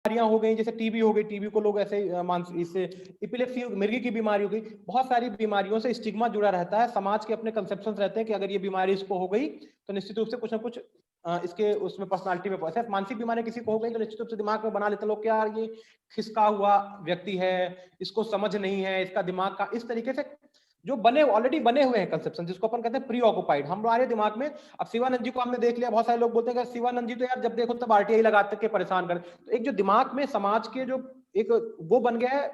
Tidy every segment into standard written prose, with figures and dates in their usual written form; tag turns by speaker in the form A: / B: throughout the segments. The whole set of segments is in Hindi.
A: बीमारियां हो गई, जैसे टीबी हो गई, टीबी को लोग ऐसे इससे इपिलेप्सी, मिर्गी की बीमारी हो गई, बहुत सारी बीमारियों से स्टिग्मा जुड़ा रहता है। समाज के अपने कंसेप्शंस रहते हैं कि अगर ये बीमारी इसको हो गई तो निश्चित रूप से कुछ ना कुछ इसके उसमें पर्सनालिटी में ऐसे मानसिक बीमारी किसी को हो गई तो निश्चित रूप से दिमाग में बना लेते लोग कि यार ये खिसका हुआ व्यक्ति है, इसको समझ नहीं है, इसका दिमाग का इस तरीके से जो ऑलरेडी बने हुए हैं कंसेप्शन, जिसको अपन कहते हैं प्री ऑक्युपाइड हमारे दिमाग में। अब शिवानंद जी को हमने देख लिया, बहुत सारे लोग बोलते हैं कि शिवानंद जी तो यार जब देखो तब आरटीआई लगाते के परेशान कर, तो एक जो दिमाग में समाज के जो एक वो बन गया है,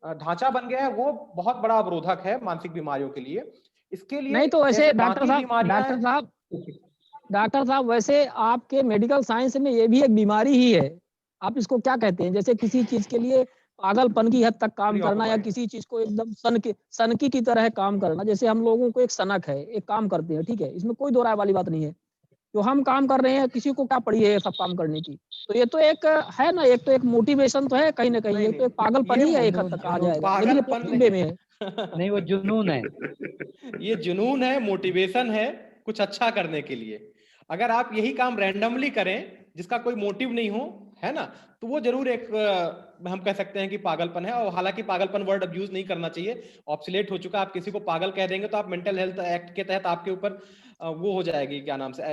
A: ढांचा बन गया है, वो बहुत बड़ा अवरोधक है मानसिक बीमारियों के लिए। इसके लिए
B: नहीं तो वैसे
A: डॉक्टर
B: साहब वैसे आपके मेडिकल साइंस में ये भी एक बीमारी ही है, आप इसको क्या कहते हैं? जैसे किसी चीज के लिए पागलपन की हद तक काम करना या किसी चीज को एकदम सनकी की तरह काम करना। जैसे हम लोगों को एक सनक है, एक काम करते हैं, ठीक है, इसमें कोई दो राय वाली बात नहीं है। जो हम काम कर रहे हैं, किसी को क्या पड़ी है ये सब काम करने की? तो ये तो एक है ना, एक तो एक मोटिवेशन तो है कहीं ना कहीं, ये तो एक पागलपन ही है एक हद तक कहा जाएगा, लेकिन ये पॉजिटिव वे में है।
C: नहीं, वो जुनून है।
A: ये जुनून है, मोटिवेशन है कुछ अच्छा करने के लिए। अगर आप यही काम रैंडमली करें जिसका कोई मोटिव नहीं हो, है ना, तो वो जरूर एक हम कह सकते हैं कि पागलपन है। और हालांकि पागलपन वर्ड अब यूज नहीं करना चाहिए, ऑब्सोलेट हो चुका। आप किसी को पागल कह देंगे तो आप मेंटल हेल्थ एक्ट के तहत आपके ऊपर वो हो जाएगी, क्या नाम से,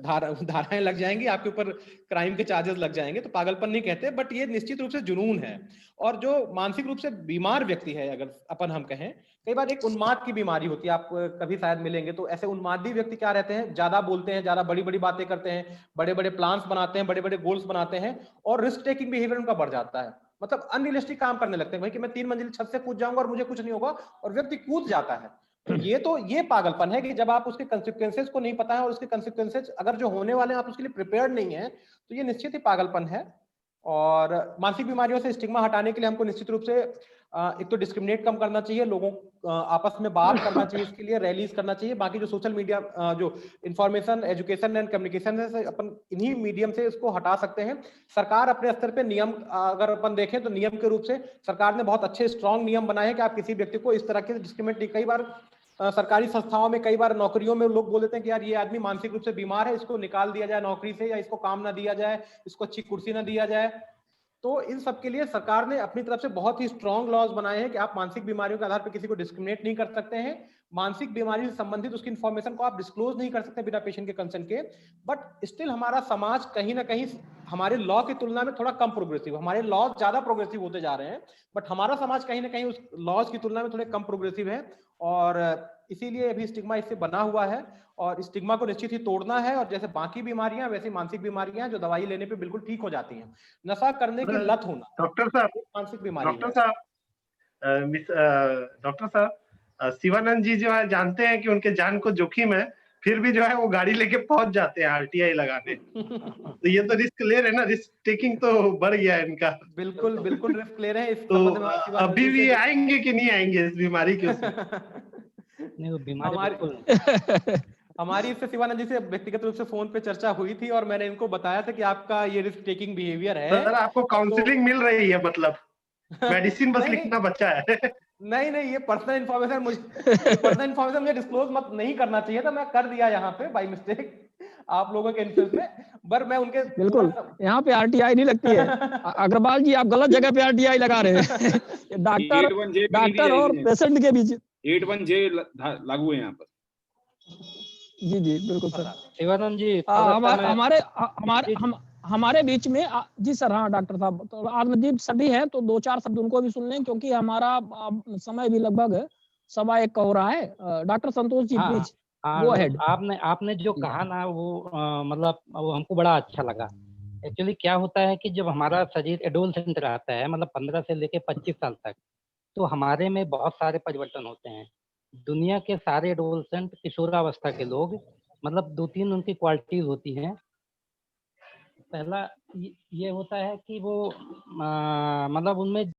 A: धाराएं लग जाएंगी आपके ऊपर, क्राइम के चार्जेस लग जाएंगे। तो पागलपन नहीं कहते, बट ये निश्चित रूप से जुनून है। और जो मानसिक रूप से बीमार व्यक्ति है, अगर अपन हम कहें, कई बार एक उन्माद की बीमारी होती है, आप कभी शायद मिलेंगे तो ऐसे उन्मादी व्यक्ति क्या रहते हैं, ज्यादा बोलते हैं, ज्यादा बड़ी बड़ी बातें करते हैं, बड़े बड़े प्लान्स बनाते हैं, बड़े बड़े गोल्स बनाते हैं, और रिस्क टेकिंग बिहेवियर उनका बढ़ जाता है। मतलब अनरियलिस्टिक काम करने लगते हैं भाई कि मैं 3 मंजिल छत से कूद जाऊंगा और मुझे कुछ नहीं होगा, और व्यक्ति कूद जाता है। तो ये पागलपन है कि जब आप उसके कंसिक्वेंसेस को नहीं पता है, और उसके कंसिक्वेंसेस अगर जो होने वाले हैं आप उसके लिए प्रिपेयर्ड नहीं है, तो ये निश्चित ही पागलपन है। और मानसिक बीमारियों से स्टिग्मा हटाने के लिए हमको निश्चित रूप से एक तो डिस्क्रिमिनेट कम करना चाहिए, लोगों आपस में बात करना चाहिए, इसके लिए रैलीज करना चाहिए। बाकी जो सोशल मीडिया जो इंफॉर्मेशन, एजुकेशन एंड कम्युनिकेशन है, अपन इन्हीं मीडियम से इसको हटा सकते हैं। सरकार अपने स्तर पे नियम अगर अपन देखें तो नियम के रूप से सरकार ने बहुत अच्छे स्ट्रॉन्ग नियम बनाए हैं कि आप किसी व्यक्ति को इस तरह के डिस्क्रिमिनेट, कई बार सरकारी संस्थाओं में, कई बार नौकरियों में लोग बोल देते हैं कि यार ये आदमी मानसिक रूप से बीमार है, इसको निकाल दिया जाए नौकरी से, या इसको काम ना दिया जाए, इसको अच्छी कुर्सी ना दिया जाए। तो इन सब के लिए सरकार ने अपनी तरफ से बहुत ही स्ट्रॉन्ग लॉज बनाए हैं कि आप मानसिक बीमारियों के आधार पर किसी को डिस्क्रिमिनेट नहीं कर सकते हैं। मानसिक बीमारी से संबंधित उसकी इंफॉर्मेशन को आप डिस्क्लोज नहीं कर सकते बिना पेशेंट के कंसेंट के। बट स्टिल हमारा समाज कहीं ना कहीं हमारे लॉ की तुलना में थोड़ा कम प्रोग्रेसिव, हमारे लॉ ज्यादा प्रोग्रेसिव होते जा रहे हैं, बट हमारा समाज कहीं ना कहीं उस लॉज की तुलना में थोड़े कम प्रोग्रेसिव है। और इसीलिए अभी स्टिग्मा इससे बना हुआ है, और स्टिग्मा को निश्चित ही तोड़ना है। और जैसे बाकी बीमारियां वैसी मानसिक बीमारियां जो दवाई लेने पे बिल्कुल ठीक हो जाती हैं। नशा करने की लत होना
D: डॉक्टर साहब,
A: मानसिक बीमारी
D: डॉक्टर साहब, शिवानंद जी जो है जानते हैं कि उनके जान को जोखिम है, फिर भी जो है वो गाड़ी लेके पहुंच जाते हैं आरटीआई लगाने। तो ये तो रिस्क ले रहे हैं ना, रिस्क टेकिंग तो बढ़ गया है इनका।
A: बिल्कुल बिल्कुल रिस्क ले रहे हैं। इस
D: तो अभी भी आएंगे कि नहीं आएंगे इस बीमारी के उसमें?
C: नहीं, वो बीमारी
A: हमारी इससे शिवानंद जी से व्यक्तिगत रूप से फोन पे चर्चा हुई थी, और मैंने इनको बताया था कि आपका ये रिस्क टेकिंग बिहेवियर है।
D: सर आपको काउंसलिंग मिल रही है, मतलब मेडिसिन बस लिखना बच्चा है।
A: नहीं, ये पर्सनल इन्फॉर्मेशन मुझे डिस्क्लोज मत नहीं करना चाहिए था, मैं कर दिया यहाँ पे बाय मिस्टेक आप लोगों के इन्फ्लुएंस में। पर मैं उनके
B: बिल्कुल यहाँ पे आरटीआई नहीं लगती है। अग्रवाल जी आप गलत जगह पे आरटीआई लगा रहे हैं। डॉक्टर और पेशेंट के बीच
E: 81J लागू है यहाँ पर।
B: जी बिल्कुल सर।
C: शिवानंद जी
B: हमारे बीच में जी सर। हाँ डॉक्टर साहब, तो आत्मदीप सर भी है, तो 2-4 शब्द उनको भी सुन लें, क्योंकि हमारा समय भी लगभग 1:15 का हो रहा है। Doctor Santosh ji please go ahead.
C: आपने जो कहा ना वो मतलब वो हमको बड़ा अच्छा लगा। एक्चुअली क्या होता है कि जब हमारा शरीर एडोलसेंट रहता है, मतलब 15 से लेके 25 साल तक, तो हमारे में बहुत सारे परिवर्तन होते हैं। दुनिया के सारे एडोलसेंट किशोरावस्था के लोग, मतलब 2-3 उनकी क्वालिटीज होती हैं। पहला ये होता है कि वो मतलब उनमें